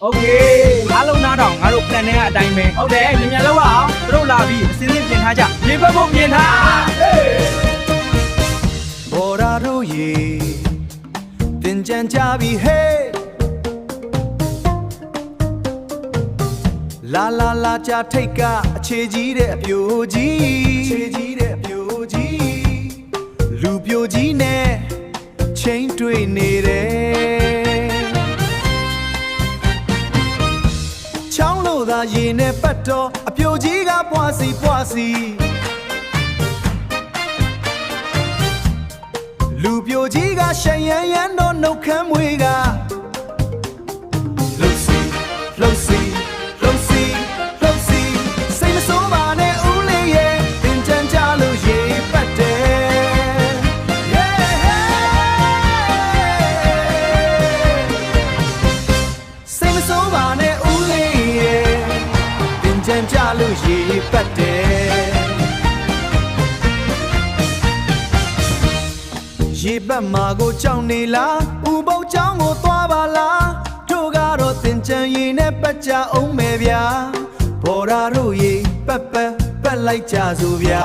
โอเคအားလုံးနားထောင်ငါတို့ plan နဲ့အတိုင်းပဲဟုတ်တယ်မြန်မြန်လောက်အောင်တို့လာပြီးအစင်းစင်းပြင်ထားကြရေဘက်ဖို့ပြင်ထားဘော်ရာတို့ရေတင်ကြံကြပြီဟေးလာလာလာကြထိတ်ကအခြေကြီးတဲ့အပြိုကြီးခြေကြီးတဲ့အပြိုကြီးလူပြိုကြီးနဲ့ချိန်တွေ့နေတယ်ချောင်းလို့သာရေနဲ့ပတ်တော့အပြိုကြီးကပွားစီပွားစီလူပြိုကြီးကရှရန်ရန်တော့နှုတ်ခမ်းမွေးကလှုပ်စီလှုပ်စီလှုပ်စီလှုပ်စီစိတ်မဆိုးပါနဲ့ဦးလေးရဲ့တင်ကြံကြလို့ရေပတ်တယ်စိတ်မဆိုးပါနဲ့ဦးလေးရဲ့တင်ကြံကြလို့ရေပတ်တယ်ရေပတ်မှာကိုကြောက်နေလားဥပုပ်ကြောင်းကိုသွားပါလားတို့ကတော့တင်ကြံရေနဲ့ပတ်ကြအောင်မယ်ဗျာဘော်ရာတို့ရေပတ်လိုက်ကြစို့ဗျာ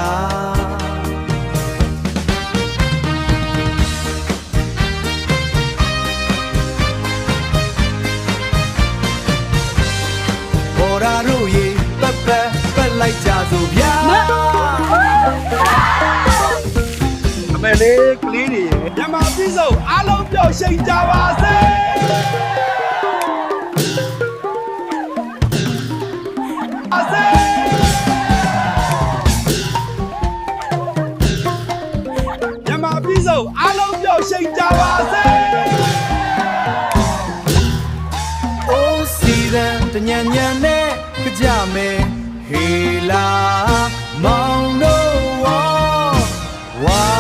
ဘော်ရာတို့ရေပတ်လိုက်ကြစို့ဗျာအမေလေးကလေးတွေညမပြီးဆုံးအားလုံးပျော်ရှိန်ကြပါစေညမပြီးဆုံးအားလုံးပျော်ရှိန်ကြပါစေအိုးစီရန်တညံညံနဲ့ကြမယ်ဟေလာမောင်တို့ဝါ